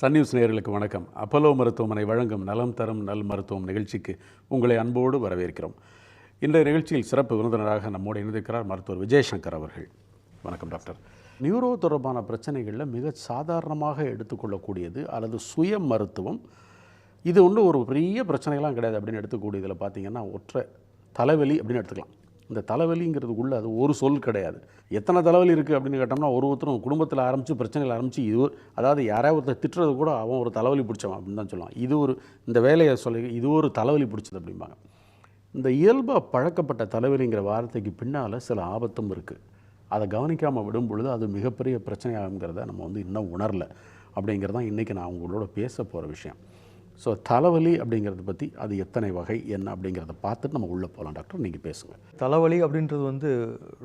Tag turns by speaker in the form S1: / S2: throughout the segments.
S1: Sun news நேயர்களுக்கு வணக்கம். Apollo மருத்துவமனை வழங்கும் நலம் தரும் நல் மருத்துவம் நிகழ்ச்சிக்கு உங்களை அன்போடு வரவேற்கிறோம். இன்றைய நிகழ்ச்சியில் சிறப்பு விருந்தினராக நம்மோடு இணைந்திருக்கிறார் மருத்துவர் விஜயசங்கர் அவர்கள். வணக்கம் டாக்டர். நியூரோ தொடர்பான பிரச்சனைகளில் மிக சாதாரணமாக எடுத்துக்கொள்ளக்கூடியது அல்லது சுய மருத்துவம். இது ஒன்றும் ஒரு பெரிய பிரச்சனைகள்லாம் கிடையாது அப்படின்னு எடுத்துக்கூடியதில் பார்த்தீங்கன்னா ஒற்றை தலைவலி அப்படின்னு எடுத்துக்கலாம். இந்த தலைவலிங்கிறதுக்குள்ளே அது ஒரு சொல் கிடையாது. எத்தனை தலைவலி இருக்குது அப்படின்னு கேட்டோம்னா ஒருத்தரும் குடும்பத்தில் ஆரம்பித்து பிரச்சனைகள் ஆரம்பித்து இது அதாவது யாராவது ஒருத்தர் திட்டுறது கூட அவன் ஒரு தலைவலி பிடிச்சவன் அப்படின்னு தான் சொல்லுவான். இது ஒரு இந்த வேலையை சொல்லி இது ஒரு தலைவலி பிடிச்சது அப்படிம்பாங்க. இந்த இயல்பாக பழக்கப்பட்ட தலைவலிங்கிற வார்த்தைக்கு பின்னால் சில ஆபத்தும் இருக்குது. அதை கவனிக்காமல் விடும் பொழுது அது மிகப்பெரிய பிரச்சனையாகுங்கிறத நம்ம இன்னும் உணரலை. அப்படிங்கிறது தான் இன்றைக்கி நான் உங்களோட பேச போகிற விஷயம். ஸோ தலைவலி அப்படிங்கிறத பற்றி அது எத்தனை வகை என்ன அப்படிங்கிறத பார்த்துட்டு நம்ம உள்ளே போகலாம். டாக்டர், நீங்கள் பேசுங்க.
S2: தலைவலி அப்படின்றது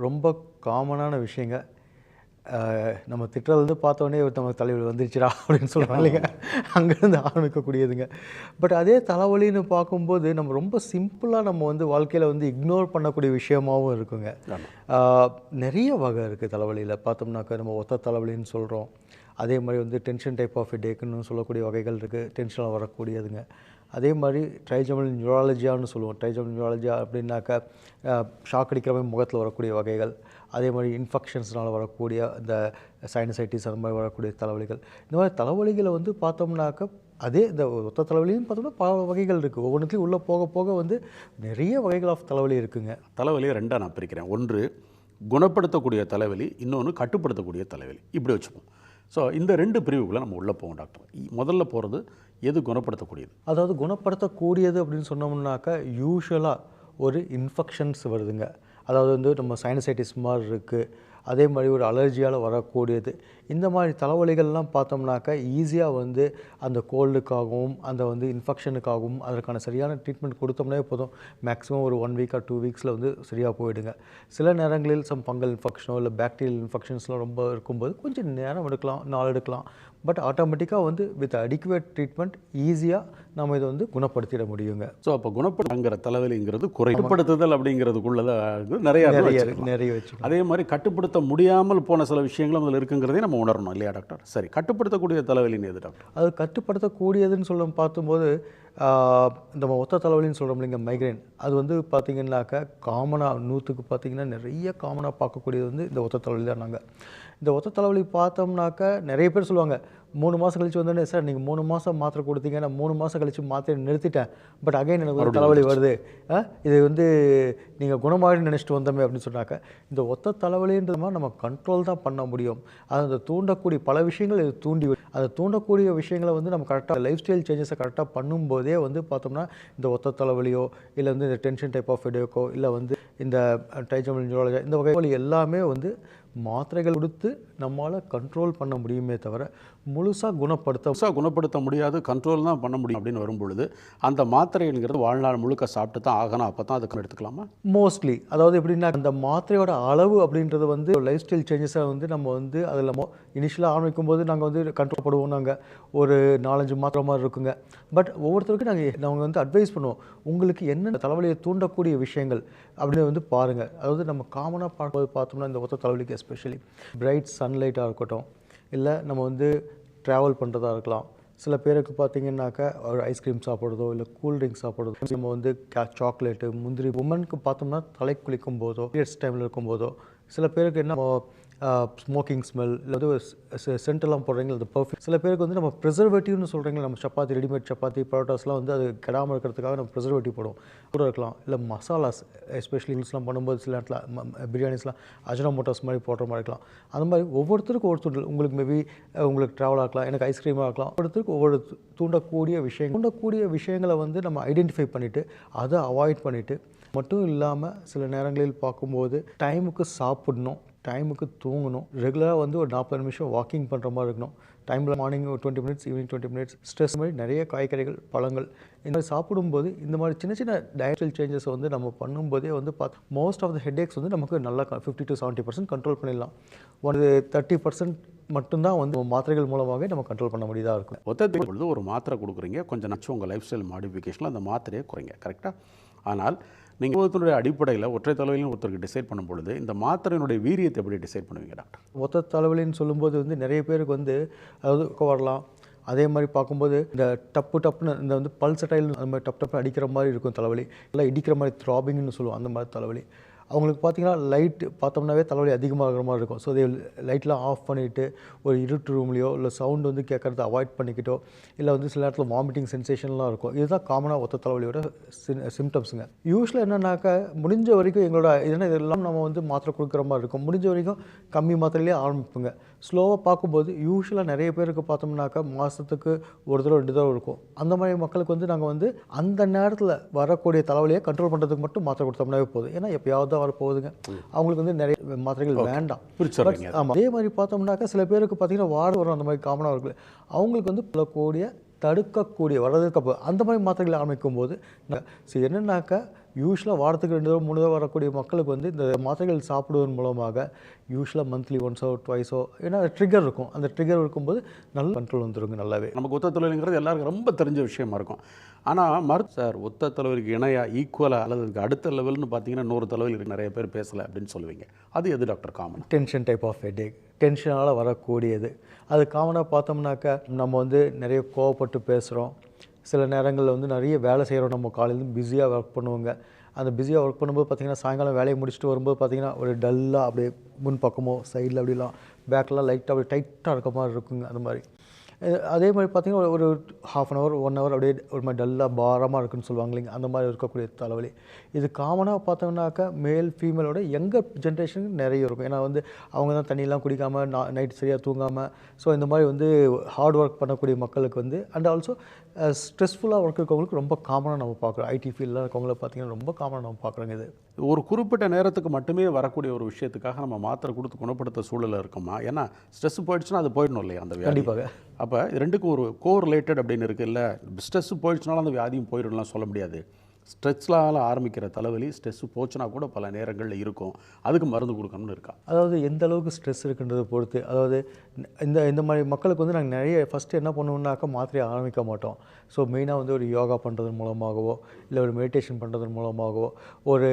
S2: ரொம்ப காமனான விஷயங்க. நம்ம திட்டுறது பார்த்தோன்னே நமக்கு தலைவலி வந்துருச்சுடா அப்படின்னு சொல்லுவாங்க இல்லைங்க, அங்கேருந்து ஆரம்பிக்கக்கூடியதுங்க. பட் அதே தலைவலின்னு பார்க்கும்போது நம்ம ரொம்ப சிம்பிளாக நம்ம வாழ்க்கையில் இக்னோர் பண்ணக்கூடிய விஷயமாகவும் இருக்குங்க. நிறைய வகை இருக்குது தலைவலியில். பார்த்தோம்னாக்கா நம்ம ஒத்த தலைவலின்னு சொல்கிறோம். அதே மாதிரி டென்ஷன் டைப் ஆஃப் ஹெடேக்குன்னு சொல்லக்கூடிய வகைகள் இருக்குது, டென்ஷனில் வரக்கூடியதுங்க. அதே மாதிரி ட்ரைஜெமினல் நியூராலஜியான்னு சொல்லுவோம். ட்ரைஜெமினல் நியூராலஜியா அப்படின்னாக்கா ஷாக் அடிக்கிற மாதிரி முகத்தில் வரக்கூடிய வகைகள். அதே மாதிரி இன்ஃபெக்ஷன்ஸ்னால் வரக்கூடிய இந்த சைனசைட்டிஸ் அந்த மாதிரி வரக்கூடிய தலைவலிகள். இந்த மாதிரி தலைவலிகளை பார்த்தோம்னாக்கா அதே இந்த ஒத்த தலைவலின்னு பார்த்தோம்னா பல வகைகள் இருக்குது. ஒவ்வொன்றுத்தையும் உள்ளே போக போக நிறைய வகைகள் ஆஃப் தலைவலி இருக்குங்க.
S1: தலைவலியை ரெண்டாக நான் பிரிக்கிறேன். ஒன்று குணப்படுத்தக்கூடிய தலைவலி, இன்னொன்று கட்டுப்படுத்தக்கூடிய தலைவலி, இப்படி வச்சுப்போம். ஸோ இந்த ரெண்டு பிரிவுகளை நம்ம உள்ளே போவோம் டாக்டர். முதல்ல போகிறது எது குணப்படுத்தக்கூடியது?
S2: அதாவது குணப்படுத்தக்கூடியது அப்படின்னு சொன்னோம்னாக்கா யூஸ்வலாக ஒரு இன்ஃபெக்ஷன்ஸ் வருதுங்க. அதாவது நம்ம சைனசைட்டிஸ் மாதிரி இருக்குது, அதே மாதிரி ஒரு அலர்ஜியால் வரக்கூடியது. இந்த மாதிரி தலைவலிகள்லாம் பார்த்தோம்னாக்கா ஈஸியாக அந்த கோல்டுக்காகவும் அந்த இன்ஃபெக்ஷனுக்காகவும் அதற்கான சரியான ட்ரீட்மெண்ட் கொடுத்தோம்னே போதும். மேக்ஸிமம் ஒரு 1 வீக் ஆர் 2 வீக்ஸில் சரியாக போயிடுங்க. சில நேரங்களில் ஃபங்கல் இன்ஃபெக்ஷனோ இல்லை பாக்டீரியல் இன்ஃபெக்ஷன்ஸ்லாம் ரொம்ப இருக்கும்போது கொஞ்சம் நேரம் எடுக்கலாம், நாள் எடுக்கலாம். பட் ஆட்டோமேட்டிக்காக வித் அடிக்குவேட் ட்ரீட்மெண்ட் ஈஸியாக நம்ம இதை குணப்படுத்திட முடியுங்க.
S1: ஸோ அப்போ குணப்படுத்துங்கிற தலைவலிங்கிறது குறைப்படுத்துதல் அப்படிங்கிறதுக்குள்ளதான் நிறைய
S2: வச்சு,
S1: அதே மாதிரி கட்டுப்படுத்த முடியாமல் போன சில விஷயங்களும் அதில் இருக்குங்கிறதே நம்ம உணரணும் இல்லையா டாக்டர்? சரி, கட்டுப்படுத்தக்கூடிய தலைவலின்னு எது டாக்டர்?
S2: அது கட்டுப்படுத்தக்கூடியதுன்னு பார்க்கும்போது நம்ம ஒத்த தலைவலின்னு சொல்கிறோம் இல்லைங்க, மைக்ரைன். அது பார்த்திங்கன்னாக்கா காமனாக 100க்கு பார்த்திங்கன்னா நிறைய காமனாக பார்க்கக்கூடியது இந்த ஒத்த தலைவலி தான். நாங்கள் இந்த ஒத்த தலைவலி பார்த்தோம்னாக்கா நிறைய பேர் சொல்லுவாங்க 3 மாதம் கழிச்சு வந்தோடனே, சார் நீங்கள் 3 மாதம் மாத்திரை கொடுத்தீங்க, நான் 3 மாதம் கழிச்சு மாத்திரை நிறுத்திட்டேன், பட் அகைன் எனக்கு தலைவலி வருது, இது நீங்கள் குணமாகின்னு நினச்சிட்டு வந்தோமே அப்படின்னு சொன்னாக்க, இந்த ஒத்த தலைவலின்றது மாதிரி நம்ம கண்ட்ரோல் தான் பண்ண முடியும். அது தூண்டக்கூடிய பல விஷயங்கள் இது தூண்டி, அதை தூண்டக்கூடிய விஷயங்களை நம்ம கரெக்டாக லைஃப் ஸ்டைல் சேஞ்சஸை கரெக்டாக பண்ணும்போதே பார்த்தோம்னா இந்த ஒத்த தலைவலியோ இல்லை இந்த டென்ஷன் டைப் ஆஃப் ஹெடேக்கோ இல்லை இந்த ட்ரைஜெமினல் நியூராலஜி இந்த வகை எல்லாமே மாத்திரைகள் கொடுத்து நம்மளால் கண்ட்ரோல் பண்ண முடியுமே தவிர முழுசாக
S1: குணப்படுத்த முடியாது, கண்ட்ரோல் தான் பண்ண முடியும் அப்படின்னு வரும்பொழுது அந்த மாத்திரைங்கிறது வாழ்நாள் முழுக்க சாப்பிட்டு தான் ஆகணும். அப்போ தான் அதுக்கு எடுத்துக்கலாமா?
S2: மோஸ்ட்லி அதாவது எப்படின்னா அந்த மாத்திரையோட அளவு அப்படின்றது லைஃப் ஸ்டைல் சேஞ்சஸை நம்ம அதில் இனிஷியலாக ஆரம்பிக்கும் போது நாங்கள் கண்ட்ரோல் பண்ணுவோம். நாங்கள் ஒரு 4-5 மாத்திரை மாதிரி இருக்குங்க. பட் ஒவ்வொருத்தருக்கும் நாங்கள் அட்வைஸ் பண்ணுவோம், உங்களுக்கு என்னென்ன தலைவலியை தூண்டக்கூடிய விஷயங்கள் அப்படின்னு பாருங்கள். அதாவது நம்ம காமனாக பார்த்தோம்னா இந்த ஒத்த தலைவலிக்கு எஸ்பெஷலி பிரைட் சன்லைட்டாக இருக்கட்டும், இல்லை நம்ம ட்ராவல் பண்ணுறதா இருக்கலாம். சில பேருக்கு பார்த்திங்கன்னாக்கா ஒரு ஐஸ்கிரீம் சாப்பிட்றதோ இல்லை கூல்ட்ரிங்க்ஸ் சாப்பிட்றதோ, நம்ம சாக்லேட்டு முந்திரி. உமனுக்கு பார்த்தோம்னா தலை குளிக்கும் போதோ பீரியட்ஸ் டைமில் இருக்கும்போதோ, சில பேருக்கு என்ன ஸ்மோக்கிங் ஸ்மெல் இல்லை சென்டெல்லாம் போடுறீங்க, அது பர்ஃப்யூம். சில பேருக்கு நம்ம ப்ரிசர்வேட்டிவ்னு சொல்கிறீங்க, நம்ம சப்பாத்தி ரெடிமேட் சப்பாத்தி பரோட்டாஸ்லாம் அது கெடாமல் இருக்கிறதுக்காக நம்ம ப்ரிசர்வேட்டிவ் போடுவோம் கூட இருக்கலாம். இல்லை மசாலாஸ் எஸ்பெஷலி ஹில்ஸ்லாம் பண்ணும்போது சில இடத்துல பிரியாணிஸ்லாம் அஜினோமோட்டோஸ் மாதிரி போடுற மாதிரி இருக்கலாம். அந்த மாதிரி ஒவ்வொருத்தருக்கும் ஒவ்வொருத்தர், உங்களுக்கு மேபி உங்களுக்கு ட்ராவல் ஆகலாம், எனக்கு ஐஸ்கிரீமாக இருக்கலாம். ஒவ்வொருத்தருக்கு ஒவ்வொரு தூண்டக்கூடிய விஷயங்களை நம்ம ஐடென்டிஃபை பண்ணிவிட்டு அதை அவாய்ட் பண்ணிவிட்டு மட்டும் இல்லாமல் சில நேரங்களில் பார்க்கும்போது டைமுக்கு சாப்பிடணும், டைமுக்கு தூங்கணும், ரெகுலராக ஒரு 40 நிமிஷம் வாக்கிங் பண்ணுற மாதிரி இருக்கணும். டைமில் மார்னிங் ஒரு 20 மினிட்ஸ், ஈவினிங் 20 மினிட்ஸ். ஸ்ட்ரெஸ் மாதிரி நிறைய காய்கறிகள் பழங்கள் இந்த மாதிரி சாப்பிடும்போது இந்த மாதிரி சின்ன சின்ன டயட்டல் சேஞ்சஸை நம்ம பண்ணும்போதே மோஸ்ட் ஆஃப் த ஹெட்ஏக்ஸ் நமக்கு நல்லா 50 to 70% கண்ட்ரோல் பண்ணிடலாம். 30% மட்டும்தான் மாத்திரைகள் மூலமாகவே நம்ம கண்ட்ரோல் பண்ண முடியதாக இருக்கும்.
S1: ஒத்தத்துக்கு பொழுது ஒரு மாத்திரை கொடுக்குறீங்க, கொஞ்சம் நச்சு உங்கள் லைஃப் ஸ்டைல் மாடிஃபிகேஷனில் அந்த மாத்திரையை குறைங்க, கரெக்டாக. ஆனால் நீங்கள் ஒருத்தருடைய அடிப்படையில் ஒற்றை தலைவலின்னு ஒருத்தருக்கு டிசைட் பண்ணும் பொழுது இந்த மாத்திரையினுடைய வீரியத்தை எப்படி டிசைட் பண்ணுவீங்க டாக்டர்?
S2: ஒத்த தலைவலின்னு சொல்லும்போது நிறைய பேருக்கு அதாவது வரலாம், அதே மாதிரி பார்க்கும்போது இந்த டப்புன்னு இந்த வந்து பல்சடைல் அந்த மாதிரி டப்பு அடிக்கிற மாதிரி இருக்கும் தலைவலி, இல்லை இடிக்கிற மாதிரி த்ராபிங்னு சொல்லுவோம், அந்த மாதிரி தலைவலி. அவங்களுக்கு பார்த்தீங்கன்னா லைட் பார்த்தோம்னாவே தலைவலி அதிகமாகிற மாதிரி இருக்கும். ஸோ லைட்லாம் ஆஃப் பண்ணிவிட்டு ஒரு இருட்டு ரூம்லையோ இல்லை சவுண்ட் வந்து கேட்குறத அவாய்ட் பண்ணிக்கிட்டோ, இல்லை வந்து சில நேரத்தில் வாமிட்டிங் சென்சேஷன்லாம் இருக்கும். இதுதான் காமனாக ஒத்த தலைவலியோட சிம்டம்ஸுங்க. யூஸ்வலாக என்னன்னாக்கா முடிஞ்ச வரைக்கும் எங்களோட இதெல்லாம் நம்ம வந்து மாத்திரை கொடுக்குற மாதிரி இருக்கும். முடிஞ்ச வரைக்கும் கம்மி மாத்திரையிலே ஆரம்பிப்புங்க. ஸ்லோவாக பார்க்கும்போது யூஸ்வலாக நிறைய பேருக்கு பார்த்தோம்னாக்கா மாதத்துக்கு ஒரு தடவை 2 தடவை இருக்கும். அந்த மாதிரி மக்களுக்கு வந்து நாங்கள் வந்து அந்த நேரத்தில் வரக்கூடிய தலைவலியை கண்ட்ரோல் பண்ணுறதுக்கு மட்டும் மாத்திரை கொடுத்தோம்னாவே போதும். ஏன்னா எப்பயாவது தான் வரப்போகுதுங்க. அவங்களுக்கு வந்து நிறைய மாத்திரைகள் வேண்டாம். ஆமாம். அதே மாதிரி பார்த்தோம்னாக்கா சில பேருக்கு பார்த்தீங்கன்னா வாரம் வரும், அந்த மாதிரி காமனாக இருக்குது. அவங்களுக்கு வந்து சொல்லக்கூடிய தடுக்கக்கூடிய வர்றதுக்கு அந்த மாதிரி மாத்திரைகள் ஆரம்பிக்கும் போது என்னன்னாக்கா யூஸ்வலாக வாரத்துக்கு 2 தடவை 3 தடவை வரக்கூடிய மக்களுக்கு வந்து இந்த மாத்திரைகள் சாப்பிடுவதன் மூலமாக யூஸ்வலாக மந்த்லி ஒன்ஸோ ட்வைஸோ, ஏன்னா ட்ரிகர் இருக்கும், அந்த ட்ரிகர் இருக்கும்போது நல்ல கண்ட்ரோல் வந்துருங்க நல்லாவே.
S1: நமக்கு ஒத்த தலைவலிங்கிறது எல்லாருக்கும் ரொம்ப தெரிஞ்ச விஷயமா இருக்கும். ஆனால் சார் ஒத்த தலைவலிக்கு இணையாக ஈக்குவலாக அல்லது அதுக்கு அடுத்த லெவல்னு பார்த்தீங்கன்னா இன்னொரு தலைவலி நிறைய பேர் பேசலை அப்படின்னு சொல்லுவீங்க. அது எது doctor common?
S2: Tension type of headache, டென்ஷனால் வரக்கூடியது. அது காமனாக பார்த்தோம்னாக்கா நம்ம வந்து நிறைய கோவப்பட்டு பேசுகிறோம், சில நேரங்களில் வந்து நிறைய வேலை செய்கிறோம், நம்ம காலையிலேருந்து பிஸியாக ஒர்க் பண்ணுவோங்க. அந்த பிஸியாக ஒர்க் பண்ணும்போது பார்த்திங்கன்னா சாயங்காலம் வேலையை முடிச்சுட்டு வரும்போது பார்த்திங்கன்னா ஒரு டல்லாக அப்படியே முன் பக்கமோ சைடில் அப்படிலாம் பேக்கெலாம் லைட்டாக அப்படியே டைட்டாக இருக்க மாதிரி இருக்குங்க. அந்த மாதிரி அதே மாதிரி பார்த்திங்கன்னா ஒரு 1/2 hour 1 hour அப்படியே ஒரு மாதிரி டல்லாக பாரமாக இருக்குன்னு சொல்லுவாங்க இல்லைங்க, அந்த மாதிரி இருக்கக்கூடிய தலைவலி. இது காமனாக பார்த்தோம்னாக்கா மேல் ஃபீமேலோட யங்கர் ஜென்ரேஷனுக்கு நிறைய இருக்கும். ஏன்னா வந்து அவங்க தான் தண்ணியெலாம் குடிக்காமல் நைட் சரியாக தூங்காமல், ஸோ இந்த மாதிரி வந்து ஹார்ட் ஒர்க் பண்ணக்கூடிய மக்களுக்கு வந்து அண்ட் ஆல்சோ ஸ்ட்ரெஸ்ஃபுல்லாக ஒர்க் இருக்கவங்களுக்கு ரொம்ப காமனாக நம்ம பார்க்குறோம். ஐடி ஃபீல்டில் இருக்கவங்கள பார்த்திங்கன்னா ரொம்ப காமனாக நம்ம பார்க்குறோங்க. இது
S1: ஒரு குறிப்பிட்ட நேரத்துக்கு மட்டுமே வரக்கூடிய ஒரு விஷயத்துக்காக நம்ம மாத்திரை கொடுத்து குணப்படுத்த சூழலில் இருக்குமா? ஏன்னா ஸ்ட்ரெஸ் போயிடுச்சுன்னா அது போயிடணும் இல்லையா அந்த வியாதி?
S2: கண்டிப்பாக.
S1: அப்போ ரெண்டுக்கும் ஒரு கோரிலேட்டட் அப்படின்னு இருக்குது இல்லை, ஸ்ட்ரெஸ் போயிடுச்சுனாலும் அந்த வியாதியும் போயிடலாம் சொல்ல முடியாது. ஸ்ட்ரெஸ்ஸால் ஆரம்பிக்கிற தலைவலி ஸ்ட்ரெஸ்ஸு போச்சுன்னா கூட பல நேரங்களில் இருக்கும், அதுக்கு மருந்து கொடுக்கணும்னு இருக்கா?
S2: அதாவது எந்த அளவுக்கு ஸ்ட்ரெஸ் இருக்குன்றதை பொறுத்து, அதாவது இந்த மாதிரி மக்களுக்கு வந்து நாங்கள் நிறைய ஃபஸ்ட்டு என்ன பண்ணுவோம்னாக்கா மாத்திரையை ஆரம்பிக்க மாட்டோம். ஸோ மெயினாக வந்து ஒரு யோகா பண்ணுறதன் மூலமாகவோ இல்லை ஒரு மெடிடேஷன் பண்ணுறதன் மூலமாகவோ ஒரு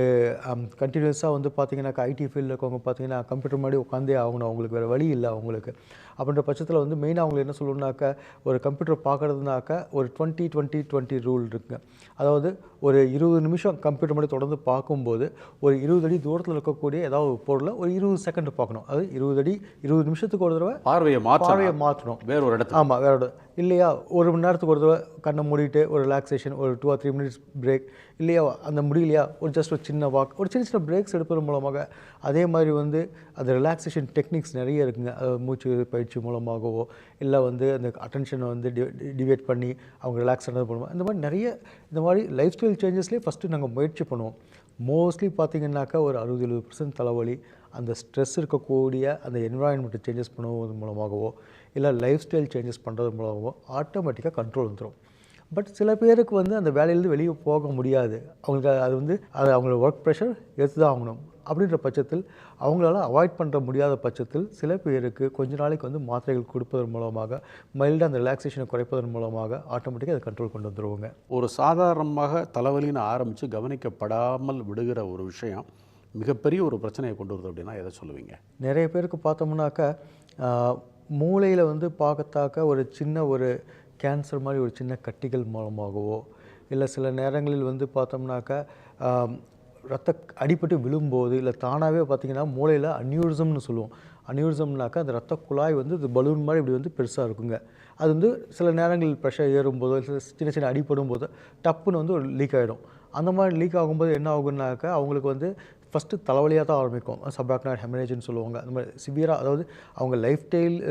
S2: கண்டினியூஸாக வந்து பார்த்திங்கனாக்கா ஐடி ஃபீல்டில் இருக்கவங்க பார்த்திங்கன்னா கம்ப்யூட்டர் முன்னாடி உட்காந்தே ஆகணும், அவங்களுக்கு வேறு வழி இல்லை அவங்களுக்கு. அப்படின்ற பட்சத்தில் வந்து மெயினாக அவங்க என்ன சொல்லணுன்னாக்கா ஒரு கம்ப்யூட்டர் பார்க்குறதுனாக்கா ஒரு 20-20-20 ரூல் இருக்குங்க. அதாவது ஒரு 20 நிமிஷம் கம்ப்யூட்டர் முன்னாடி தொடர்ந்து பார்க்கும்போது ஒரு 20 அடி தூரத்தில் இருக்கக்கூடிய ஏதாவது ஒரு பொருளை ஒரு 20 செகண்ட் பார்க்கணும். அது 20 அடி 20 நிமிஷத்துக்கு ஒரு தடவை பார்வையை மாற்றணும் வேற ஒரு இடத்துல. ஆமாம், வேற ஒரு இல்லையா, 1 மணி நேரத்துக்கு ஒரு தடவை கண்ணை மூடிட்டு ஒரு ரிலாக்ஸேஷன், ஒரு 2 or 3 minutes பிரேக், இல்லையா அந்த முடியலையா ஒரு ஜஸ்ட் ஒரு சின்ன வாக், ஒரு சின்ன சின்ன பிரேக்ஸ் எடுப்பதன் மூலமாக. அதே மாதிரி வந்து அந்த ரிலாக்ஸேஷன் டெக்னிக்ஸ் நிறைய இருக்குங்க. மூச்சு பயிற்சி மூலமாகவோ இல்லை வந்து அந்த அட்டென்ஷனை வந்து டிவைட் பண்ணி அவங்க ரிலாக்ஸ் ஆனது பண்ணுவோம். இந்த மாதிரி நிறைய இந்த மாதிரி லைஃப் ஸ்டைல் சேஞ்சஸ்லேயே ஃபஸ்ட்டு நாங்கள் முயற்சி பண்ணுவோம். மோஸ்ட்லி பார்த்திங்கனாக்கா ஒரு 60-70% தலைவலி அந்த ஸ்ட்ரெஸ் இருக்கக்கூடிய அந்த என்விரான்மெண்ட்டை சேஞ்சஸ் பண்ணுவதன் மூலமாகவோ இல்லை லைஃப் ஸ்டைல் சேஞ்சஸ் பண்ணுறது மூலமாகவோ ஆட்டோமேட்டிக்காக கண்ட்ரோல் வந்துடும். பட் சில பேருக்கு வந்து அந்த வேலையிலேருந்து வெளியே போக முடியாது, அவங்களுக்கு அது வந்து அது அவங்களோட ஒர்க் ப்ரெஷர் எடுத்து தான் ஆகணும். அப்படின்ற பட்சத்தில் அவங்களால அவாய்ட் பண்ணுற முடியாத பட்சத்தில் சில பேருக்கு கொஞ்ச நாளைக்கு வந்து மாத்திரைகள் கொடுப்பதன் மூலமாக மைல்டாக அந்த ரிலாக்ஸேஷனை குறைப்பதன் மூலமாக ஆட்டோமேட்டிக்காக அதை கண்ட்ரோல் கொண்டு வந்துடுவோங்க.
S1: ஒரு சாதாரணமாக தலைவலின்னு ஆரம்பித்து கவனிக்கப்படாமல் விடுகிற ஒரு விஷயம் மிகப்பெரிய ஒரு பிரச்சனையை கொண்டு வருது அப்படின்னா எதை சொல்லுவீங்க?
S2: நிறைய பேருக்கு பார்த்தோம்னாக்கா மூளையில் வந்து பார்க்கத்தாக்க ஒரு சின்ன ஒரு கேன்சர் மாதிரி ஒரு சின்ன கட்டிகள் மூலமாகவோ இல்லை சில நேரங்களில் வந்து பார்த்தோம்னாக்கா ரத்த அடிபட்டு விழும்போது இல்லை தானாகவே பார்த்திங்கன்னா மூளையில் அன்யூரிசம்னு சொல்லுவோம். அன்யூரிசம்னாக்கா அந்த ரத்த குழாய் வந்து இது பலூன் மாதிரி இப்படி வந்து பெருசாக இருக்குங்க. அது வந்து சில நேரங்களில் ப்ரெஷர் ஏறும்போதோ சின்ன சின்ன அடிப்படும் போது டப்புன்னு வந்து ஒரு லீக் ஆகிடும். அந்த மாதிரி லீக் ஆகும்போது என்ன ஆகுனாக்கா அவங்களுக்கு வந்து ஃபஸ்ட்டு தலைவலியாக தான் ஆரம்பிக்கும், சப்ஆக்னாய்டு ஹெமரேஜ்னு சொல்லுவாங்க. அந்த மாதிரி சிவியராக, அதாவது அவங்க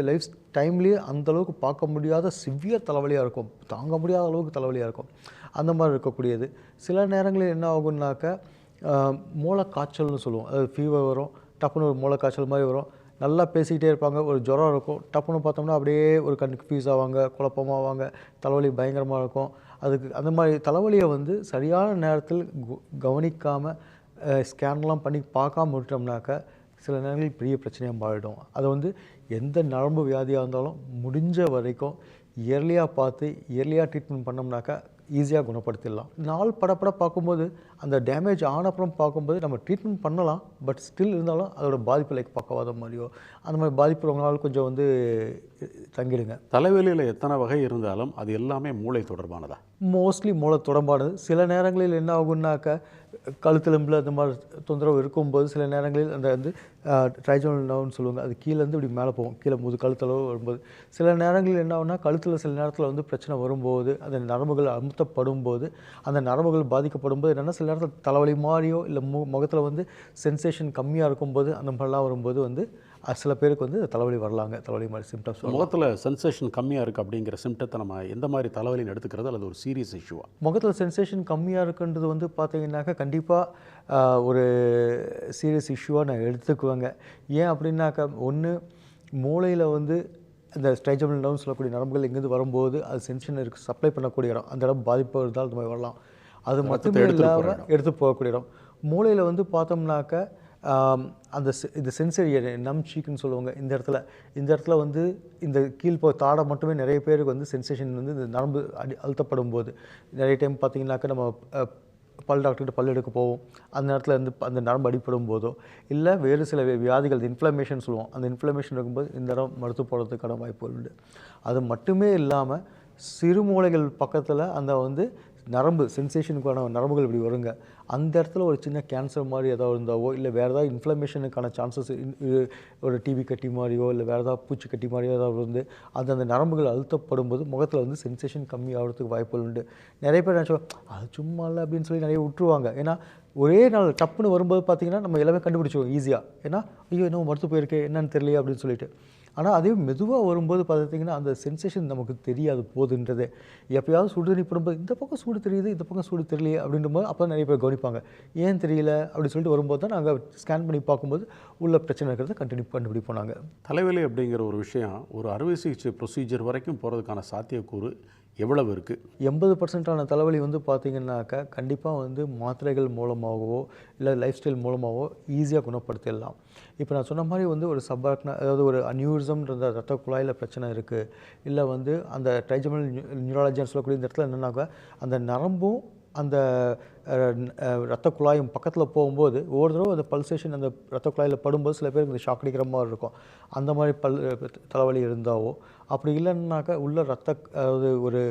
S2: லைஃப் டைம்லேயே அந்தளவுக்கு பார்க்க முடியாத சிவியர் தலைவலியாக இருக்கும், தாங்க முடியாத அளவுக்கு தலைவலியாக இருக்கும். அந்த மாதிரி இருக்கக்கூடியது. சில நேரங்களில் என்ன ஆகுனாக்கா மூளைக்காய்ச்சல்னு சொல்லுவோம். அதாவது ஃபீவர் வரும், டப்புன்னு ஒரு மூளைக்காய்ச்சல் மாதிரி வரும், நல்லா பேசிக்கிட்டே இருப்பாங்க, ஒரு ஜுரம் இருக்கும், டப்புன்னு பார்த்தோம்னா அப்படியே ஒரு கன்ஃபியூஸ் ஆவாங்க, குழப்பமாவாங்க, தலைவலி பயங்கரமாக இருக்கும். அதுக்கு அந்த மாதிரி தலைவலியை வந்து சரியான நேரத்தில் கவனிக்காமல் ஸ்கேன்லாம் பண்ணி பார்க்காம விட்டோம்னாக்கா சில நேரங்களில் பெரிய பிரச்சனையாக மாறிடும். அதை வந்து எந்த நரம்பு வியாதியாக இருந்தாலும் முடிஞ்ச வரைக்கும் இயர்லியாக பார்த்து இயர்லியாக ட்ரீட்மெண்ட் பண்ணோம்னாக்கா ஈஸியாக குணப்படுத்திடலாம். நாள் படப்பட பார்க்கும்போது அந்த டேமேஜ் ஆன அப்புறம் பார்க்கும்போது நம்ம ட்ரீட்மெண்ட் பண்ணலாம். பட் ஸ்டில் இருந்தாலும் அதோட பாதிப்பு லைக் பக்கவாதம் மாதிரியோ அந்த மாதிரி பாதிப்பு ரொம்ப நாள் கொஞ்சம் வந்து தங்கிடுங்க.
S1: தலைவலியில் எத்தனை வகை இருந்தாலும் அது எல்லாமே மூளை தொடர்பானதா?
S2: மோஸ்ட்லி மூளை தொடர்பானது. சில நேரங்களில் என்ன ஆகும்னாக்க கழுத்தெலும்பில் அந்த மாதிரி தொந்தரவு இருக்கும்போது சில நேரங்களில் அந்த வந்து ட்ரைஜோனல் நர்வ்னு சொல்லுவாங்க, அது கீழேருந்து இப்படி மேலே போகும், கீழே கழுத்தளவு வரும்போது. சில நேரங்களில் என்ன ஆகும்னா கழுத்தில் சில நேரத்தில் வந்து பிரச்சனை வரும்போது அந்த நரம்புகள் அமுத்தப்படும் போது அந்த நரம்புகள் பாதிக்கப்படும் போது என்னென்னா சில நேரத்தில் தலைவலி மாதிரியோ இல்லை முகத்தில் வந்து சென்சேஷன் கம்மியாக இருக்கும்போது அந்த மாதிரிலாம் வரும்போது வந்து சில பேருக்கு வந்து தலைவலி வரலாங்க. தலைவலி மாதிரி சிம்டம்ஸ்
S1: முகத்தில் சென்சேஷன் கம்மியாக இருக்குது அப்படிங்கிற சிம்டத்தை நம்ம எந்த மாதிரி தலைவலின்னு எடுத்துக்கிறது அல்லது ஒரு சீரியஸ் இஷ்யூவா?
S2: முகத்தில் சென்சேஷன் கம்மியாக இருக்குன்றது வந்து பார்த்தீங்கன்னாக்கா கண்டிப்பாக ஒரு சீரியஸ் இஷ்யூவாக நான் எடுத்துக்குவேங்க. ஏன் அப்படின்னாக்கா ஒன்று மூளையில் வந்து இந்த ட்ரைஜோனல் நர்வ்னு சொல்லக்கூடிய நரம்புகள் இங்கேருந்து வரும்போது அது சென்சேஷன் இருக்குது சப்ளை பண்ணக்கூடிய இடம், அந்த இடம் பாதிப்பு இருந்தால் அந்த மாதிரி வரலாம். அது மட்டுமே இல்லாமல் எடுத்து போகக்கூடிய இடம். மூளையில் வந்து பார்த்தோம்னாக்க அந்த இந்த சென்சரி நம் சீக்குன்னு சொல்லுவாங்க. இந்த இடத்துல வந்து இந்த தாடை மட்டுமே நிறைய பேருக்கு வந்து சென்சேஷன் வந்து இந்த நரம்பு அழுத்தப்படும் போது நிறைய டைம் பார்த்தீங்கன்னாக்கா நம்ம பல் டாக்டர்கிட்ட பல் எடுக்க போவோம். அந்த நேரத்தில் வந்து அந்த நரம்பு அடிப்படும் போதோ இல்லை வேறு சில வியாதிகள் இன்ஃப்ளமேஷன் சொல்லுவோம், அந்த இன்ஃப்ளமேஷன் இருக்கும்போது இந்த இடம் மருத்துவ போடுறதுக்கான வாய்ப்புகள் உண்டு. அது மட்டுமே இல்லாமல் சிறுமூளைகள் பக்கத்தில் அந்த வந்து நரம்பு சென்சேஷனுக்கான நரம்புகள் இப்படி வருங்க. அந்த இடத்துல ஒரு சின்ன கேன்சர் மாதிரி ஏதாவது இருந்தாவோ இல்லை வேறு ஏதாவது இன்ஃப்ளமேஷனுக்கான சான்சஸ் ஒரு டிபி கட்டி மாதிரியோ இல்லை வேறு ஏதாவது பூச்சி கட்டி மாதிரியோ ஏதாவது வந்து அந்த நரம்புகள் அழுத்தப்படும் போது முகத்தில் வந்து சென்சேஷன் கம்மி ஆகிறதுக்கு வாய்ப்புகள் உண்டு. நிறைய பேர் நினச்சோம் அது சும்மா இல்லை அப்படின்னு சொல்லி நிறைய விட்டுருவாங்க. ஏன்னா ஒரே நாள் டப்புன்னு வரும்போது பார்த்திங்கன்னா நம்ம எல்லாமே கண்டுபிடிச்சிடுவோம் ஈஸியாக. ஏன்னா ஐயோ இன்னும் மருத்துவ போயிருக்கு என்னன்னு தெரியலையே அப்படின்னு சொல்லிட்டு. ஆனால் அதே மெதுவாக வரும்போது பார்த்திங்கன்னா அந்த சென்சேஷன் நமக்கு தெரியாது போதுன்றதே. எப்போயாவது சுடு தண்ணி போடும்போது இந்த பக்கம் சூடு தெரியுது இந்த பக்கம் சூடு தெரியலையே அப்படின்ற போது அப்போ நிறைய பேர் கவனிப்பாங்க. ஏன் தெரியல அப்படின்னு சொல்லிட்டு வரும்போது தான் நாங்கள் ஸ்கேன் பண்ணி பார்க்கும்போது உள்ள பிரச்சனை இருக்கிறத கண்டுபிடிப்போம் நாங்கள்.
S1: தலைவலி அப்படிங்கிற ஒரு விஷயம் ஒரு அறுவை சிகிச்சை ப்ரொசீஜர் வரைக்கும் போகிறதுக்கான சாத்தியக்கூறு எவ்வளவு இருக்குது?
S2: 80% தலைவலி வந்து பார்த்திங்கன்னாக்கா கண்டிப்பாக வந்து மாத்திரைகள் மூலமாகவோ இல்லை லைஃப் ஸ்டைல் மூலமாகவோ ஈஸியாக குணப்படுத்திடலாம். இப்போ நான் சொன்ன மாதிரி வந்து ஒரு சப்பாக்னா அதாவது ஒரு அன்யூரிசம்ன்ற ரத்த குழாயில் பிரச்சனை இருக்குது, இல்லை வந்து அந்த ட்ரைஜோனல் நியூராலஜின்னு சொல்லக்கூடிய இந்த இடத்துல என்னென்னாக்கா அந்த நரம்பும் அந்த ரத்த குழாயும் பக்கத்தில் போகும்போது ஒவ்வொரு தடவை அந்த பல்சேஷன் அந்த ரத்த குழாயில் படும்போது சில பேருக்கு இந்த ஷாக் அடிக்கிற மாதிரி இருக்கும். அந்த மாதிரி தலைவலி இருந்தாவோ அப்படி இல்லைன்னாக்கா உள்ள அதாவது ஒரு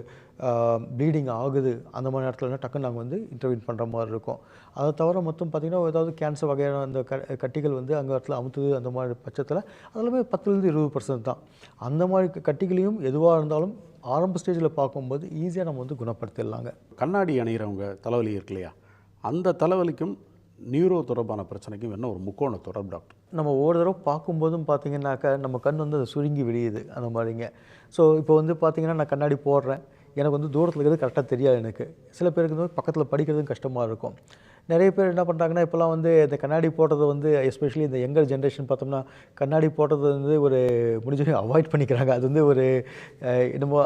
S2: ப்ளீடிங் ஆகுது அந்த மாதிரி நேரத்தில் டக்குன்னு நாங்கள் வந்து இன்டர்வீன் பண்ணுற மாதிரி இருக்கும். அதை தவிர மொத்தம் பார்த்திங்கன்னா ஏதாவது கேன்சர் வகையான அந்த கட்டிகள் வந்து அங்கே இடத்துல அமுத்துது அந்த மாதிரி பட்சத்தில் அதெல்லாமே 10-20% தான். அந்த மாதிரி கட்டிகளையும் எதுவாக இருந்தாலும் ஆரம்ப ஸ்டேஜில் பார்க்கும்போது ஈஸியாக நம்ம வந்து குணப்படுத்திடலாங்க.
S1: கண்ணாடி அணிகிறவங்க தலைவலி இருக்கு இல்லையா, அந்த தலைவலிக்கும் நியூரோ தொடர்பான பிரச்சனைக்கும் என்ன ஒரு முக்கோண தொடர்பு டாக்டர்?
S2: நம்ம ஒவ்வொரு தடவை பார்க்கும்போதும் பார்த்திங்கனாக்கா நம்ம கண் வந்து அதை சுருங்கி விரியுது அந்த மாதிரிங்க. ஸோ இப்போ வந்து பார்த்திங்கன்னா நான் கண்ணாடி போடுறேன், எனக்கு வந்து தூரத்தில் இருக்கிறது கரெக்டாக தெரியாது. எனக்கு சில பேருக்கு வந்து பக்கத்தில் படிக்கிறதும் கஷ்டமாக இருக்கும். நிறைய பேர் என்ன பண்ணுறாங்கன்னா இப்போலாம் வந்து இந்த கண்ணாடி போடுறது வந்து எஸ்பெஷலி இந்த யங்கர் ஜென்ரேஷன் பார்த்தோம்னா கண்ணாடி போடுறது வந்து ஒரு முடிஞ்ச அவாய்ட் பண்ணிக்கிறாங்க. அது வந்து ஒரு என்னமோ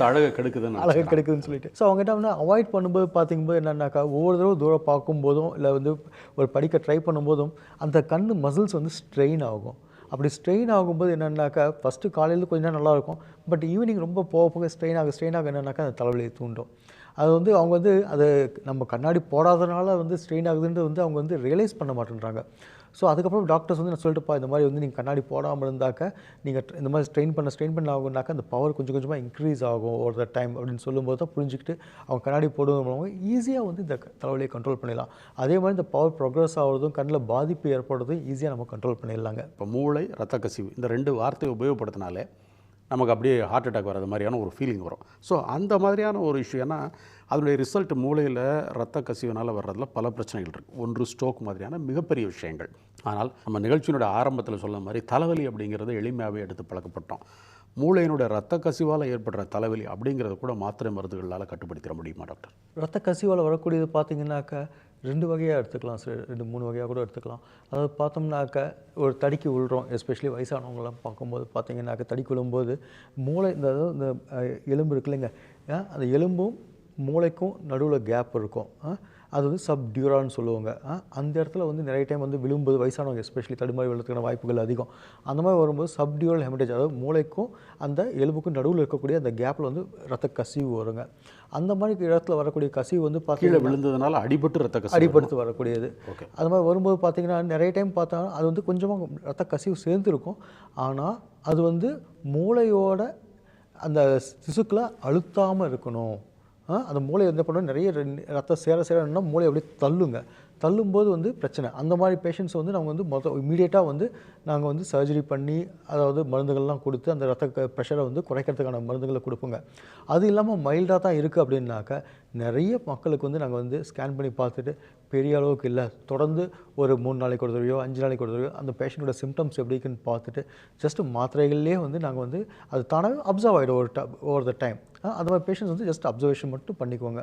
S1: அழகு கெடுக்குதுன்னு
S2: சொல்லிட்டு ஸோ அவங்க என்ன பண்ணால் அவாய்ட் பண்ணும்போது பார்த்திங்கும்போது என்னென்னாக்கா ஒவ்வொரு தடவை தூரம் பார்க்கும்போதும் இல்லை வந்து ஒரு படிக்க ட்ரை பண்ணும்போதும் அந்த கண் மசில்ஸ் வந்து ஸ்ட்ரெயின் ஆகும். அப்படி ஸ்ட்ரெயின் ஆகும்போது என்னென்னாக்கா ஃபஸ்ட்டு காலையில் கொஞ்சம் நேரம் நல்லாயிருக்கும், பட் ஈவினிங் ரொம்ப போக போக ஸ்ட்ரெயின் ஆக என்னென்னாக்கா அந்த தலைவலியை தூண்டும். அது வந்து அவங்க வந்து அது நம்ம கண்ணாடி போடாதனால வந்து ஸ்ட்ரெயின் ஆகுதுன்றது வந்து அவங்க வந்து ரியலைஸ் பண்ண மாட்டேன்றாங்க. ஸோ அதுக்கப்புறம் டாக்டர்ஸ் வந்து நான் சொல்லிட்டுப்பா இந்த மாதிரி வந்து நீங்கள் கண்ணாடி போடாமல் இருந்தாக்க நீங்கள் இந்த மாதிரி ஸ்ட்ரெயின் பண்ண ஆகுனாக்கா அந்த பவர் கொஞ்சம் கொஞ்சமாக இன்க்ரீஸ் ஆகும் ஒரு டைம் அப்படின்னு சொல்லும்போது தான் புரிஞ்சுக்கிட்டு அவங்க கண்ணாடி போடுவது மூலமாக ஈஸியாக வந்து இந்த தலைவலியை கண்ட்ரோல் பண்ணிடலாம். அதே மாதிரி இந்த பவர் ப்ரோக்ரஸ் ஆகிறதும் கண்ணில் பாதிப்பு ஏற்படுறதும் ஈஸியாக நம்ம கண்ட்ரோல் பண்ணிடலாங்க.
S1: இப்போ மூளை ரத்த கசிவு இந்த 2 வார்த்தையை உபயோகப்படுத்தினாலே நமக்கு அப்படியே ஹார்ட் அட்டாக் வர்றது மாதிரியான ஒரு ஃபீலிங் வரும். ஸோ அந்த மாதிரியான ஒரு இஷ்யூ, ஏன்னா அதனுடைய ரிசல்ட் மூளையில் ரத்த கசிவினால் வர்றதுல பல பிரச்சனைகள் இருக்குது. ஒன்று ஸ்ட்ரோக் மாதிரியான மிகப்பெரிய விஷயங்கள். ஆனால் நம்ம நிகழ்ச்சியினுடைய ஆரம்பத்தில் சொன்ன மாதிரி தலைவலி அப்படிங்கிறத எளிமையாகவே எடுத்து பழக்கப்பட்டோம். மூளையினுடைய ரத்த கசிவால் ஏற்படுற தலைவலி அப்படிங்கிறத கூட மாத்திரை மருந்துகளால் கட்டுப்படுத்திட முடியுமா டாக்டர்?
S2: ரத்த கசிவால் வரக்கூடியது பார்த்திங்கனாக்கா 2 வகையாக எடுத்துக்கலாம் சார், 2-3 வகையாக கூட எடுத்துக்கலாம். அதாவது பார்த்தோம்னாக்கா ஒரு தடிக்கு விழுறோம், எஸ்பெஷலி வயசானவங்களாம் பார்க்கும்போது பார்த்திங்கனாக்கா தடிக்கு விழும்போது மூளை இந்த எலும்பு இருக்குல்லைங்க, அந்த எலும்பும் மூளைக்கும் நடுவில் கேப் இருக்கும். அது வந்து சப்டியூரான்னு சொல்லுவாங்க. அந்த இடத்துல வந்து நிறைய டைம் வந்து விழும்போது வயசானவங்க எஸ்பெஷலி தடுமாறி விழுறதுக்கான வாய்ப்புகள் அதிகம். அந்த மாதிரி வரும்போது சப்டியூரல் ஹெமரேஜ், அதாவது மூளைக்கும் அந்த எலும்புக்கும் நடுவில் இருக்கக்கூடிய அந்த கேப்பில் வந்து ரத்த கசிவு வருங்க. அந்த மாதிரி இடத்துல வரக்கூடிய கசிவு வந்து
S1: கீழே
S2: பார்த்தீங்கன்னா
S1: விழுந்ததுனால அடிபட்டு ரத்த கசிவு
S2: அடிபடுத்து வரக்கூடியது.
S1: ஓகே.
S2: அது மாதிரி வரும்போது பார்த்தீங்கன்னா நிறைய டைம் பார்த்தா அது வந்து கொஞ்சமாக ரத்த கசிவு சேர்ந்துருக்கும். ஆனால் அது வந்து மூளையோட அந்த திசுக்களை அழுத்தாமல் இருக்கணும். அந்த மூளை என்ன பண்ணணும், நிறைய ரத்தம் சேர சேரன்னா மூளை அப்படியே தள்ளுங்க. தள்ளும்போது வந்து பிரச்சனை. அந்த மாதிரி பேஷண்ட்ஸ் வந்து நாங்கள் வந்து இமீடியட்டாக வந்து நாங்கள் வந்து சர்ஜரி பண்ணி, அதாவது மருந்துகள்லாம் கொடுத்து அந்த ரத்த ப்ரெஷரை வந்து குறைக்கிறதுக்கான மருந்துகளை கொடுப்போங்க. அது இல்லாமல் மைல்டாக தான் இருக்குது அப்படின்னாக்கா நிறைய மக்களுக்கு வந்து நாங்கள் வந்து ஸ்கேன் பண்ணி பார்த்துட்டு பெரிய அளவுக்கு இல்லை, தொடர்ந்து ஒரு 3 நாளைக்கு ஒரு தடவையோ 5 நாளைக்கு ஒரு தடவையோ அந்த பேஷண்ட்டோட சிம்டம்ஸ் எப்படி இருக்குன்னு பார்த்துட்டு ஜஸ்ட் மாத்திரைகள்லேயே வந்து நாங்கள் வந்து அது தானாகவே அப்சர்வ் ஆகிடும் ஓவர் த டைம். அந்த மாதிரி பேஷண்ட்ஸ் வந்து ஜஸ்ட் அப்சர்வேஷன் மட்டும் பண்ணிக்குவாங்க.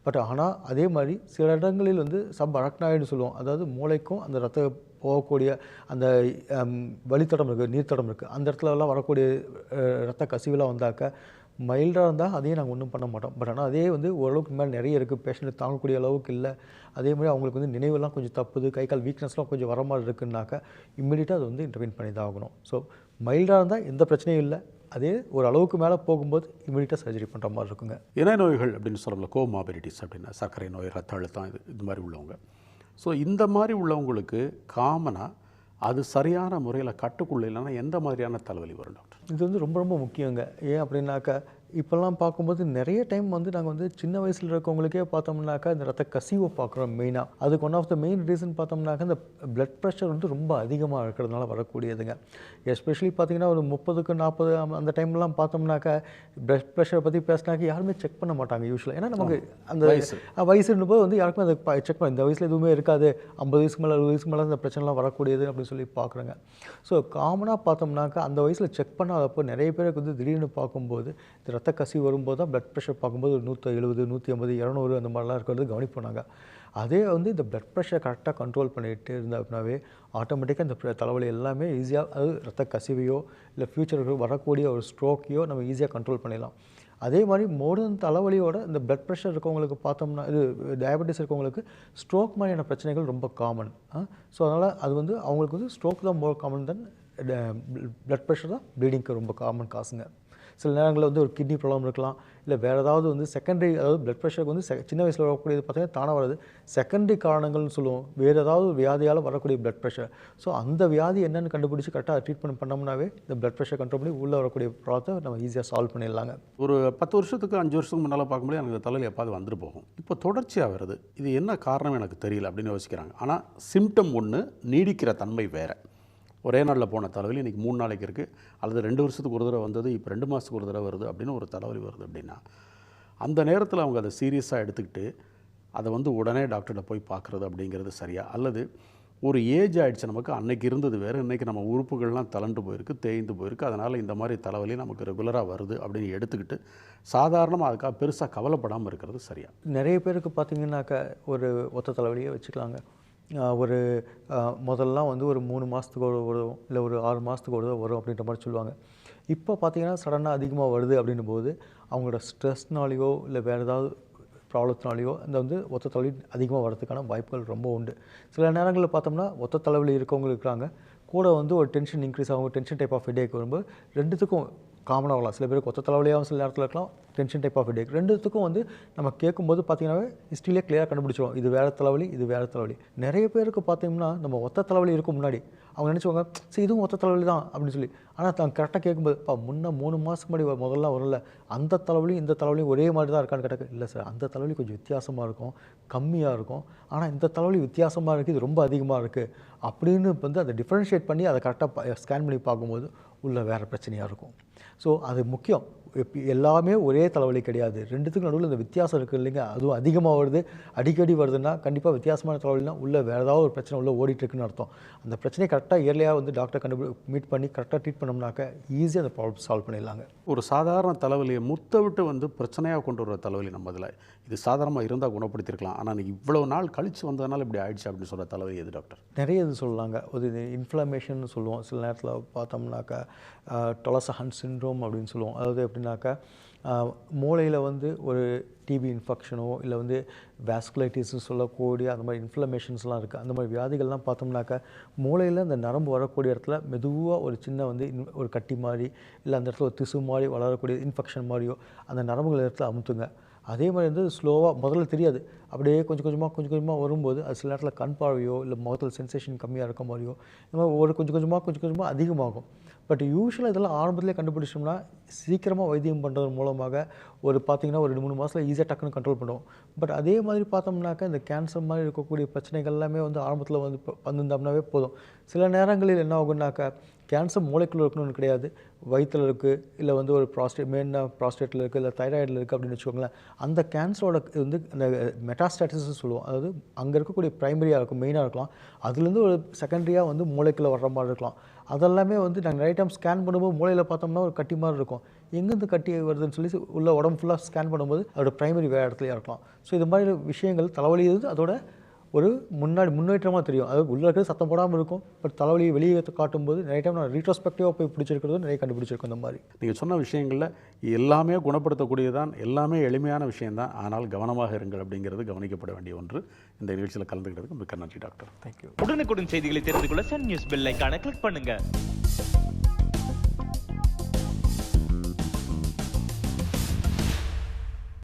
S2: பட் ஆனால் அதே மாதிரி சில இடங்களில் வந்து சப் அரக்னாய்டுன்னு சொல்லுவோம், அதாவது மூளைக்கும் அந்த ரத்த போகக்கூடிய அந்த வழித்தடம் இருக்குது, நீர்த்தடம் இருக்குது, அந்த இடத்துலலாம் வரக்கூடிய ரத்த கசிவெலாம் வந்தாக்க மைல்டாக இருந்தால் அதையும் நாங்கள் ஒன்றும் பண்ண மாட்டோம். பட் ஆனால் அதே வந்து ஓரளவுக்கு மேலே நிறைய இருக்குது, பேஷண்ட்டு தாங்கக்கூடிய அளவுக்கு இல்லை, அதே மாதிரி அவங்களுக்கு வந்து நினைவெல்லாம் கொஞ்சம் தப்புது, கை கால் வீக்னஸ்லாம் கொஞ்சம் வர மாதிரி இருக்குன்னாக்கா இம்மிடியட்டாக அதை வந்து இன்டர்வீன் பண்ணி தான் ஆகணும். ஸோ மைல்டாக இருந்தால் எந்த பிரச்சனையும் இல்லை, அதே ஒரு அளவுக்கு மேலே போகும்போது இமீடியட்டாக சர்ஜரி பண்ணுற மாதிரி இருக்குங்க.
S1: இணை நோய்கள் அப்படின்னு சொல்கிறோம்ல, கோமாபிலிட்டிஸ் அப்படின்னா சர்க்கரை நோய், ரத்த அழுத்தம், இது மாதிரி உள்ளவங்க. ஸோ இந்த மாதிரி உள்ளவங்களுக்கு காமனாக அது சரியான முறையில் கட்டுக்குள்ள இல்லைன்னா எந்த மாதிரியான தலைவலி வரும் டாக்டர்?
S2: இது வந்து ரொம்ப ரொம்ப முக்கியங்க. ஏன் அப்படின்னாக்கா இப்போல்லாம் பார்க்கும்போது நிறைய டைம் வந்து நாங்கள் வந்து சின்ன வயசில் இருக்கவங்களுக்கே பார்த்தோம்னாக்கா இந்த ரத்த கசிவை பார்க்குறோம் மெயினாக. அதுக்கு one of the main reason பார்த்தோம்னாக்கா இந்த பிளட் ப்ரெஷர் வந்து ரொம்ப அதிகமாக இருக்கிறதுனால வரக்கூடியதுங்க. எஸ்பெஷலி பார்த்தீங்கன்னா ஒரு 30க்கு 40 அந்த டைம்லாம் பார்த்தோம்னாக்கா பிளட் ப்ரெஷரை பற்றி பேசினாக்கா யாருமே செக் பண்ண மாட்டாங்க யூஸ்வலாக. ஏன்னா நமக்கு அந்த வயசுன்னு போது வந்து யாருக்குமே அதை செக் பண்ண, இந்த வயசில் எதுவுமே இருக்காது, 50 வயசுக்கு மேலே 60 வயசுக்கு மேலே இந்த பிரச்சனைலாம் வரக்கூடியது அப்படின்னு சொல்லி பார்க்குறேங்க. ஸோ காமனாக பார்த்தோம்னாக்கா அந்த வயசில் செக் பண்ணாதப்போ நிறைய பேருக்கு வந்து திடீர்னு பார்க்கும்போது இந்த ரத்த கசிவு வரும்போது தான் பிளட் ப்ரெஷர் பார்க்கும்போது 170, 180, 200 அந்த மாதிரிலாம் இருக்கிறது கவனிப்போம் நாங்கள். அதே வந்து இந்த பிளட் ப்ரெஷரை கரெக்டாக கண்ட்ரோல் பண்ணிட்டு இருந்தால் அப்படின்னாவே ஆட்டோமேட்டிக்காக இந்த தலைவலி எல்லாமே ஈஸியாக, அதாவது ரத்த கசிவையோ இல்லை ஃப்யூச்சருக்கு வரக்கூடிய ஒரு ஸ்ட்ரோக்கையோ நம்ம ஈஸியாக கண்ட்ரோல் பண்ணிடலாம். அதே மாதிரி மோடன் தலைவலியோட இந்த பிளட் ப்ரெஷர் இருக்கவங்களுக்கு பார்த்தோம்னா, இது டயபெட்டிஸ் இருக்கவங்களுக்கு ஸ்ட்ரோக் மாதிரியான பிரச்சனைகள் ரொம்ப காமன். ஸோ அதனால் அது வந்து அவங்களுக்கு வந்து ஸ்ட்ரோக் தான் மோர் காமன் தென் பிளட் ப்ரெஷர் தான் ப்ளீடிங்க்கு ரொம்ப காமன் காசுங்க. சில நேரங்களில் வந்து ஒரு கிட்னி ப்ராப்ளம் இருக்கலாம், இல்லை வேறு ஏதாவது வந்து செகண்டரி, அதாவது பிளட் ப்ரெஷருக்கு வந்து சின்ன வயசில் வரக்கூடியது பார்த்தீங்கன்னா தானாக வருது, செகண்டரி காரணங்கள்னு சொல்லுவோம், வேறு ஏதாவது வியாதியால் வரக்கூடிய பிளட் ப்ரெஷர். ஸோ அந்த வியாதி என்னென்னு கண்டுபிடிச்சி கரெக்டாக ட்ரீட்மெண்ட் பண்ணோம்னாவே இந்த பிளட் ப்ரெஷர் கண்ட்ரோல் பண்ணி உள்ளே வரக்கூடிய ப்ராப்ளத்தை நம்ம ஈஸியாக சால்வ் பண்ணிடலாங்க.
S1: ஒரு 10 வருஷத்துக்கு 5 வருஷத்துக்கு முன்னால் பார்க்கும்போது எனக்கு இந்த தலைவலி எப்பாவது வந்துட்டு போகும், இப்போ தொடர்ச்சியாக வருது, இது என்ன காரணம் எனக்கு தெரியல அப்படின்னு யோசிக்கிறாங்க. ஆனால் சிம்டம் ஒன்று, நீடிக்கிற தன்மை வேறு. ஒரே நாளில் போன தலைவலி இன்றைக்கி 3 நாளைக்கு இருக்குது, அல்லது 2 வருஷத்துக்கு ஒரு தடவை வந்தது இப்போ 2 மாதத்துக்கு ஒரு தடவை வருது அப்படின்னு ஒரு தலைவலி வருது அப்படின்னா அந்த நேரத்தில் அவங்க அதை சீரியஸாக எடுத்துக்கிட்டு அதை வந்து உடனே டாக்டர்கிட்ட போய் பார்க்குறது அப்படிங்கிறது சரியா? அல்லது ஒரு ஏஜ் ஆகிடுச்சு, நமக்கு அன்னைக்கு இருந்தது வேறு, இன்றைக்கி நம்ம உறுப்புகள்லாம் தளண்டு போயிருக்கு, தேய்ந்து போயிருக்கு, அதனால் இந்த மாதிரி தலைவலி நமக்கு ரெகுலராக வருது அப்படின்னு எடுத்துக்கிட்டு சாதாரணமாக அதுக்காக பெருசாக கவலைப்படாமல் இருக்கிறது சரியா?
S2: நிறைய பேருக்கு பார்த்திங்கனாக்கா ஒரு ஒத்த தலைவலியே வச்சுக்கலாங்க. ஒரு முதல்லாம் வந்து ஒரு 3 மாதத்துக்கு வரும், இல்லை ஒரு 6 மாதத்துக்கு வரும் அப்படின்ற மாதிரி சொல்லுவாங்க. இப்போ பார்த்தீங்கன்னா சடனாக அதிகமாக வருது அப்படின்னும் போது அவங்களோட ஸ்ட்ரெஸ்னாலேயோ இல்லை வேறு ஏதாவது ப்ராப்ளத்தினாலேயோ இந்த வந்து ஒத்த தலைவலி அதிகமாக வரதுக்கான வாய்ப்புகள் ரொம்ப உண்டு. சில நேரங்களில் பார்த்தோம்னா ஒத்த தலைவலி இருக்கவங்க இருக்கிறாங்க, கூட வந்து ஒரு டென்ஷன் இன்க்ரீஸ் ஆகும், டென்ஷன் டைப் ஆஃப் ஹெடேக் வரும்போது ரெண்டுத்துக்கும் காமனாக வரலாம். சில பேருக்கு ஒத்த தலைவலியாகவும் சில நேரத்தில் இருக்கலாம், டென்ஷன் டைப் ஆஃப் ஹெடேக், ரெண்டுத்துக்கும் வந்து நம்ம கேட்கும்போது பார்த்தீங்கன்னாவே ஹிஸ்ட்ரியிலே கிளியராக கண்டுபிடிச்சிடும் இது வேறு தலைவலி, இது வேறு தலைவலி. நிறைய பேருக்கு பார்த்தீங்கன்னா நம்ம ஒத்த தலைவலி இருக்கும் முன்னாடி அவங்க நினச்சிவாங்க சரி இதுவும் ஒத்த தலைவலி தான் அப்படின்னு சொல்லி. ஆனால் தான் கரெக்டாக கேட்கும்போது முன்னே 3 மாதத்துக்கு முன்னாடி முதல்ல வரல, அந்த தலைவலியும் இந்த தலைவலியும் ஒரே மாதிரி தான் இருக்கான்னு கேட்டாக்க இல்லை சார், அந்த தலைவலி கொஞ்சம் வித்தியாசமாக இருக்கும், கம்மியாக இருக்கும், ஆனால் இந்த தலைவலி வித்தியாசமாக இருக்குது, இது ரொம்ப அதிகமாக இருக்குது அப்படின்னு வந்து அதை டிஃப்ரென்ஷியேட் பண்ணி அதை கரெக்டாக ஸ்கேன் பண்ணி பார்க்கும்போது உள்ள வேறு பிரச்சனையாக இருக்கும். ஸோ அது முக்கியம். எல்லாமே ஒரே தலைவலி கிடையாது, ரெண்டுத்துக்கும் நடுவில் இந்த வித்தியாசம் இருக்குது இல்லைங்க. அதுவும் அதிகமாக வருது, அடிக்கடி வருதுன்னா கண்டிப்பாக வித்தியாசமான தலைவலினா உள்ளே வேறு ஏதாவது ஒரு பிரச்சனை உள்ளே ஓடிட்டுருக்குன்னு அர்த்தம். அந்த பிரச்சனையை கரெக்டாக இயர்லியாக வந்து டாக்டர் மீட் பண்ணி கரெக்டாக ட்ரீட் பண்ணோம்னாக்க ஈஸியாக அந்த ப்ராப்ளம் சால்வ் பண்ணிடலாங்க.
S1: ஒரு சாதாரண தலைவலியை முத்த விட்டு வந்து பிரச்சனையாக கொண்டு வர தலைவலி நம்ம இதில் இது சாதாரணமாக இருந்தால் குணப்படுத்திருக்கலாம், ஆனால் இவ்வளோ நாள் கழித்து வந்ததுனால இப்படி ஆயிடுச்சு அப்படின்னு சொல்கிற தலைவலி எது டாக்டர்?
S2: நிறைய இது சொல்லலாங்க. ஒரு இன்ஃப்ளமேஷன் சொல்லுவோம், சில நேரத்தில் பார்த்தோம்னாக்கா டொலசஹன் சிண்ட்ரோம் அப்படின்னு சொல்லுவோம். அதாவது எப்படின்னாக்கா மூளையில் வந்து ஒரு டிபி இன்ஃபெக்ஷனோ இல்லை வந்து வாஸ்குலைட்டிஸ்னு சொல்லக்கூடிய அந்த மாதிரி இன்ஃப்ளமேஷன்ஸ்லாம் இருக்குது. அந்த மாதிரி வியாதிகள்லாம் பார்த்தோம்னாக்கா மூளையில் அந்த நரம்பு வரக்கூடிய இடத்துல மெதுவாக ஒரு சின்ன வந்து ஒரு கட்டி மாதிரி இல்லை அந்த இடத்துல ஒரு திசு மாதிரி வளரக்கூடிய இன்ஃபெக்ஷன் மாதிரியோ அந்த நரம்புகள் இடத்துல அமுத்துங்க. அதே மாதிரி வந்து ஸ்லோவாக முதல்ல தெரியாது, அப்படியே கொஞ்சம் கொஞ்சமாக வரும்போது அது சில நேரத்தில் கண் பார்வையோ இல்லை முகத்தில் சென்சேஷன் கம்மியாக இருக்க மாதிரியோ இந்த மாதிரி ஒரு கொஞ்சம் கொஞ்சமாக அதிகமாகும். பட் யூஸ்வலாக இதெல்லாம் ஆரம்பத்திலே கண்டுபிடிச்சோம்னா சீக்கிரமாக வைத்தியம் பண்ணுறது மூலமாக ஒரு பார்த்திங்கன்னா ஒரு 2-3 மாதத்தில் ஈஸியாக டக்குன்னு கண்ட்ரோல் பண்ணுவோம். பட் அதே மாதிரி பார்த்தோம்னாக்கா இந்த கேன்சர் மாதிரி இருக்கக்கூடிய பிரச்சனைகள் எல்லாமே வந்து ஆரம்பத்தில் வந்து வந்திருந்தோம்னாவே போதும். சில நேரங்களில் என்ன ஆகுனாக்கா கேன்சர் மூளைக்குள்ளே இருக்கணும்னு கிடையாது, வயிற்றில் இருக்குது இல்லை வந்து ஒரு ப்ராஸ்டேட்டில் இருக்குது இல்லை தைராய்டில் இருக்குது அப்படின்னு வச்சுக்கோங்களேன். அந்த கேன்சரோட வந்து அந்த மெட்டாஸ்டாட்டிஸ்ன்னு சொல்லுவோம். அதாவது அங்கே இருக்கக்கூடிய ப்ரைமரியாக இருக்கும், மெயினாக இருக்கலாம், அதுலேருந்து ஒரு செகண்டரியாக வந்து மூளைக்குள்ளே வர்ற மாதிரி இருக்கலாம். அதெல்லாமே வந்து நாங்கள் நைட் டைம் ஸ்கேன் பண்ணும்போது மூளையில் பார்த்தோம்னா ஒரு கட்டி மாதிரி இருக்கும். எங்கேருந்து கட்டி வருதுன்னு சொல்லி உள்ள உடம்பு ஃபுல்லாக ஸ்கேன் பண்ணும்போது அதோட ப்ரைமரி வேறு இடத்துலையாக இருக்கலாம். ஸோ இது மாதிரி விஷயங்கள் தலைவலி இருந்து அதோட ஒரு முன்னேற்றமாக தெரியும். அதாவது உள்ளே இருக்கிறது சத்தம் போடாமல் இருக்கும், பட் தலைவலியை வெளியே காட்டும்போது நிறைய டைம் நான் ரீட்ரோஸ்பெக்டிவாக போய் பிடிச்சிருக்கிறது நிறைய கண்டுபிடிச்சிருக்கோம். இந்த மாதிரி
S1: நீங்கள் சொன்ன விஷயங்களில் எல்லாமே குணப்படுத்தக்கூடியதான், எல்லாமே எளிமையான விஷயம்தான். ஆனால் கவனமாக இருங்கள் அப்படிங்கிறது கவனிக்கப்பட வேண்டிய ஒன்று. இந்த நிகழ்ச்சியில் கலந்துக்கிட்டதுக்கு மிக்க நன்றி டாக்டர்.
S2: தேங்க்யூ.
S3: உடனுக்குடன் செய்திகளை தெரிந்து கொள்ள சன் நியூஸ் பெல் ஐகானை கிளிக் பண்ணுங்க.